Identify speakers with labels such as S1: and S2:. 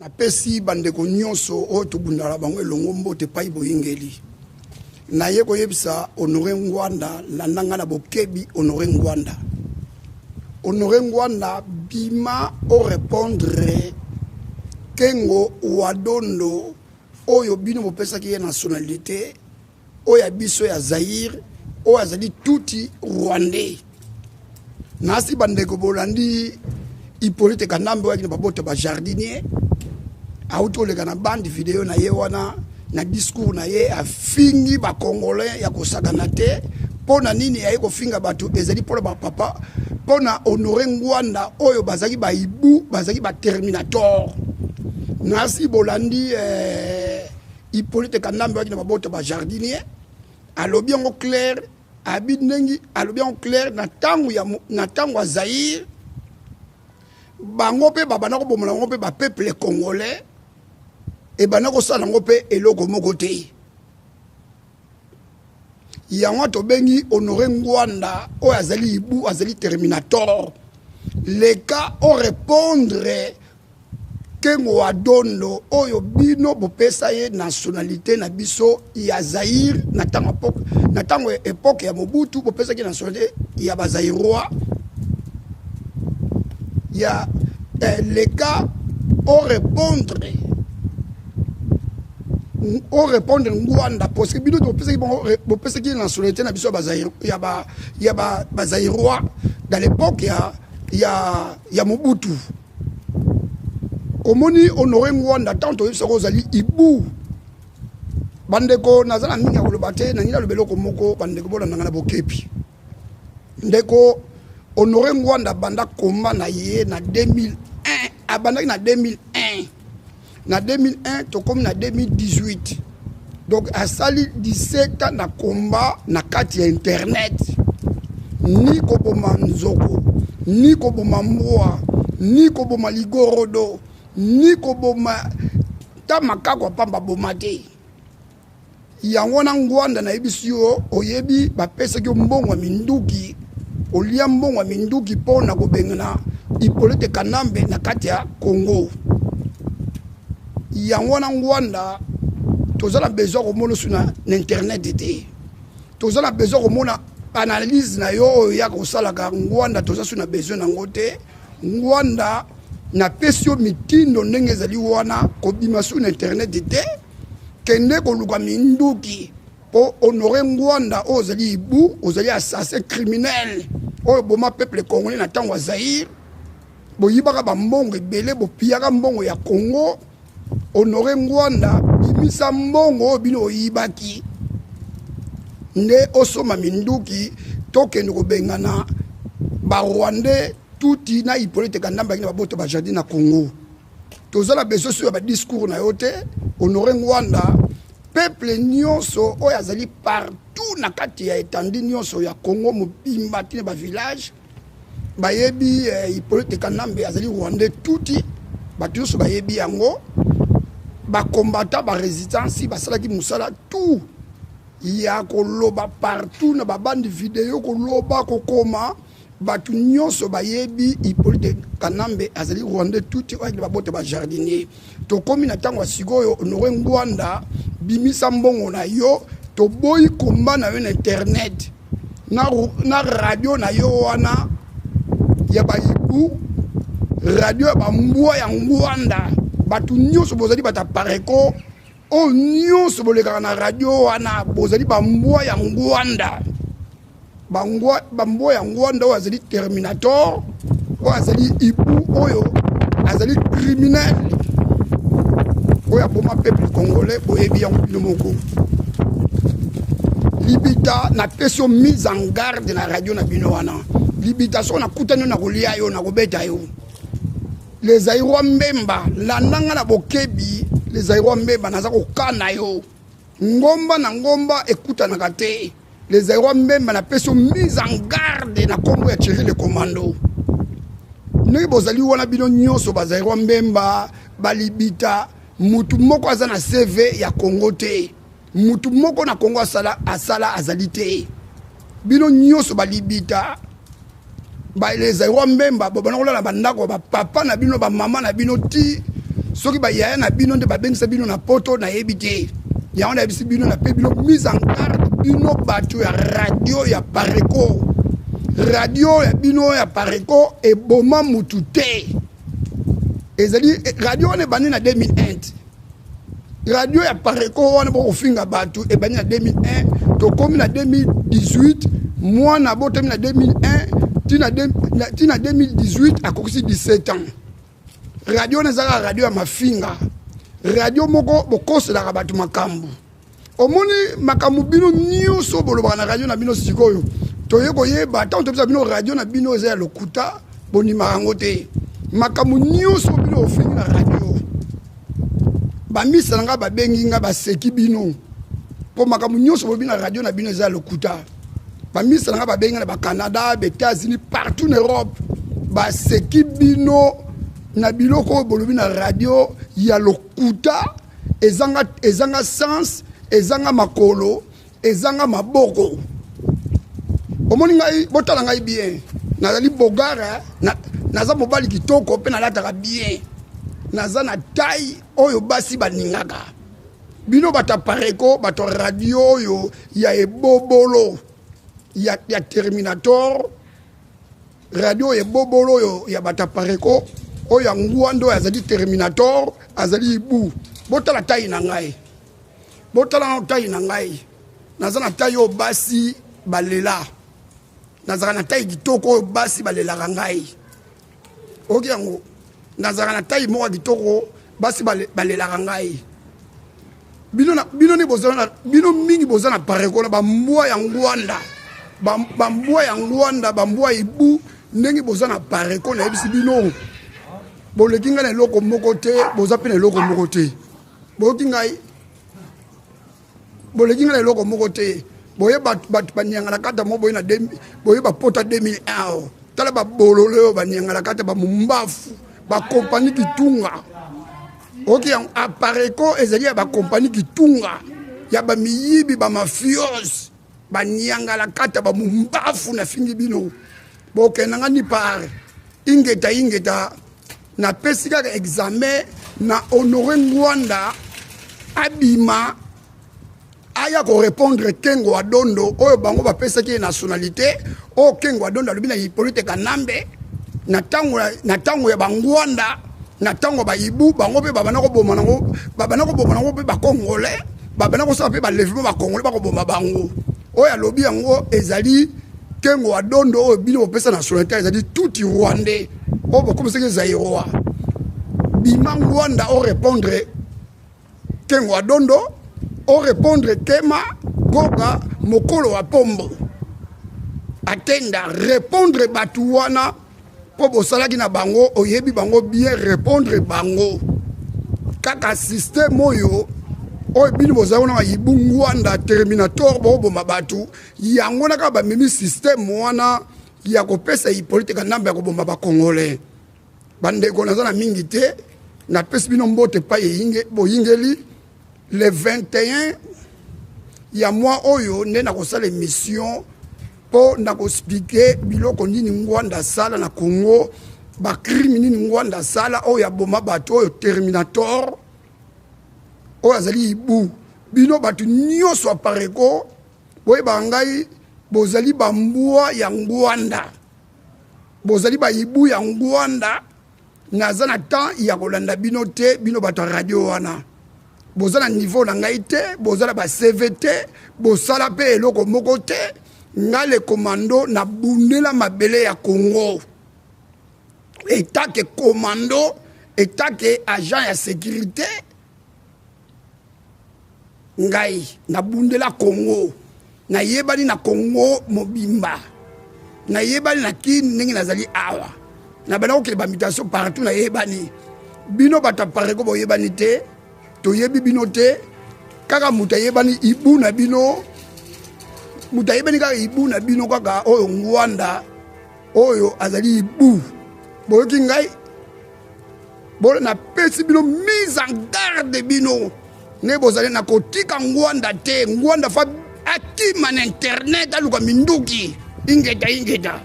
S1: apesi bandeko nyonso o tobundala bango elongo mbote pai boyingeli na ye koyebisa Honoré Ngwanda landanga na bokebi Honoré Ngwanda. Honoré Ngwanda bima o répondre kengo wadondo oyo bino bopesa ki nationalité oyo biso ya Zaïre oyo azali tuti rwandais. Nasi bandeko bolandi Hippolyte Kanambe wa baboto ba jardinier auto le kana bande vidéo na ye wana na discours na ye afingi ba congolais ya kosagana te pona nini ya ko finga batu ezali pona ba papa pona Honoré Ngwanda oyo bazaki ba ibu bazaki ba terminator. Nasi bolandi Hippolyte Kanambe wa baboto ba jardinier alobi ngo clair abinengi alobi ngo clair na tangu ya na tangu ya Zaïre bango pe babana ko bomola ngo pe ba peuple congolais et banako sala ngo pe eloko moko te yango to bengi Honoré Ngwanda o azali ibu azali terminator les cas au répondre que ngoadondo oyo bino bopesa ye nationalité na biso ya Zaïre na tango époque ya Mobutu bopesa ki nationalité ya ba Zaïrois ya les cas au répondre Ngwanda parce que bino bopesa ki nationalité na biso ya ba Zaïrois dans l'époque ya Mobutu. Komoni Honoré Ngwanda tanto yebisa ko zali ibu bandeko nazala mingi akoloba te na ngila lobeloko moko bandeko bolanda na bokepi ndeko Honoré Ngwanda banda komba na ye na 2001 abandaki na 2001 na 2001 to comme na 2018 donc asali 17 ans na komba na kati ya internet ni ko boma nzoko ni ko boma mbwa ni ko boma ligorodo ni ko boma tamaka kwa pamba boma te yango na Ngwanda na ebisio oyebi bapesa ki mbongo wa minduki olia mbongo wa minduki pona ko bengana Hippolyte Kanambe na kati ya Congo yango na Ngwanda tozala besoin ko mona suna na internet te tozala besoin ko mona analyse na yo ya ko sala ka Ngwanda tozala suna besoin na ngote Ngwanda na pesio mitindo ndenge ezali wana ko bima suna internet te kende ko luka minduki po Honoré Ngwanda ozali ibu ozali assassin criminel oyo boma peuple congolais na tango Zaïre boyibaka ba mbongo ebele bopiaka mbongo ya Congo. Honoré Ngwanda bimisa mbongo bino oyibaki nde osoma minduki tokende kobengana ba Rwandais tuti na Hippolyte Kanambe na baboto ba jardin na Congo tozala beso sur ba discours na yote Honoré Ngwanda peuple nyonso oyo azali partout na kati ya etandi nyonso ya Congo mobimba tine ba village bayebi Hippolyte Kanambe azali Rwandais tuti batu nyonso bayebi yango ba combattant ba résistance basalaki musala tout ya koloba partout na ba bande vidéo koloba kokoma batu nyonso bayebi Hippolyte Kanambe azali Rwandais tuti oyo babote ba jardinier to komi na tango sikoyo Honoré Ngwanda bimisa mbongo na yo to boyi komba na yo na internet na radio na yo wana ya ba ibu radio ya ba mbwa ya Ngwanda batu nyonso bozali bata pareko o nyonso boleka na radio wana bozali ba mbwa ya Ngwanda bambwa ya Ngwanda oyo azali terminator oyo azali ibu oyo azali criminel oyo aboma peuple congolais boyebi yango bino moko libita na pesio mise en garde na radio na bino wana libita so na kutano na kolia yo na kobeta yo les Zaïrois mbemba landanga na bokebi les Zaïrois mbemba naza kokana yo ngomba na ngomba ekutana kate les Zaïrois mbemba na pesio mise en garde na kombo ya Thierry le commando ne bozali wana bino nyonso ba Zaïrois mbemba balibita mutu moko aza na CV ya Congo te mutu moko na Congo asala azali te bino nyonso balibita ba les Zaïrois mbemba bobana kolala bandako ba papa na bino ba mama na bino ti soki ba yaya na bino nde ba bengisa bino na poto na yebite ya on a bisi bino na pe bino mise en garde bino batu ya radio ya Pareko radio ya bino ya Pareko e boma mutute ezali radio on e bani na 2001 radio ya Pareko on bo finga batu e bani na 2001 to komi na 2018 moi na bote na 2001 tina 2018 akoksi 17 ans radio nezaka radio ya mafinga radio moko bokosela batu makambu omoni makambu bino nyonso bolobaka na radio na bino sikoyo toyeko yeba ta ontobisa bino radio na bino eza ya lokuta bonimaka yango te makambu nyonso bino ofingi na radio bamisa nanga babengi nga baseki bino po makambu nyonso bobi na radio na bino eza ya lokuta bamisa nanga babengi na Canada, États-Unis, partout en Europe baseki bino na biloko bolobi na radio ya lokuta ezanga sens ezanga makolo ezanga maboko omoni ngai botala ngai bien nazali bogara naza mobali kitoko pe nalataka bien naza na taille oyo basi baningaka bino bata Pareko bato radio oyo ya ebobolo ya Terminator radio ebobolo oyo ya bata Pareko oyo ngwando azali Terminator azali ibu botala taille na ngai botala taille na ngai naza na taille o basi balela nazaka na taille kitoko oyo basi balela ngai oki yango nazaka na taille moko kitoko basi balela ngai bino ni bozana bino mingi bozana Pareko na bambwa ya ngwanda bambwa ya ngwanda bambwa ibu ndenge bozana Pareko na ebisi bino boleki ngai na eloko moko te boza mpe na eloko moko te boleki ngai na eloko moko te boye bato banianga na kata mo boye na boye bapota 2001 tala babololo oyo banianga na kata bamumbafu bakompani kitunga oki ya Pareko ezali ya bakompani kitunga ya bamiyibi bamafiose banianga na kata bamumbafu na fingi bino bokendanga ni pare ingeta na pesi kaka examen na Honoré Ngwanda abima aya ko répondre Kengo Adondo oyo bango bapesaki nationalité o Kengo Adondo alobi na Hippolyte Kanambe na tango ya bangwanda na tango ba ibu bango pe babana ko boma nango pe ba congolais babana ko sa pe ba levement ba congolais ba ko boma bango oyo alobi yango ezali Kengo Adondo oyo bino pesa nationalité ezali tout rwandais o comme c'est que Zaïroa bima Ngwanda o répondre Kengo Adondo o répondre Kema Goga mokolo wa pombo atenda répondre batuwana po bosalaki na bango oyebi bango bien répondre bango kaka système oyo oyo bino bozali na yibu Ngwanda Terminator bo boma batu yango naka ba mimi système wana ya kopesa Hippolyte Kanambe ya kobomba ba congolais bandeko nazana mingi te na pesi bino mbote pa boyingeli le 21 ya moi oyo nde na kosala émission po na koexpliquer biloko nini Ngwanda sala na Congo ba crime nini Ngwanda sala oyo ya boma bato oyo Terminator oyo azali ibu bino bato nyonso ya Pareko boye bangai bozali bambwa ya Ngwanda bozali ba ibu ya Ngwanda naza na temps ya kolanda bino te bino bato radio wana bozala niveau na ngai te bozala ba CVT bosala pe eloko moko te nga le commando na bundela mabele ya Congo état que commando état que agent ya sécurité ngai na bundela Congo na yebani na Congo mobimba na yebani na kini ndenge nazali awa na bana ko ba mutation partout na yebani bino bata Pareko bo yebani te to yebi bino te kaka muta yebani ibu na bino muta yebani kaka ibu na bino kaka oyo Ngwanda oyo azali ibu boyoki ngai bolo na pesi bino mise en garde bino ne bozali na kotika Ngwanda te Ngwanda fa akima na internet aluka minduki ingeta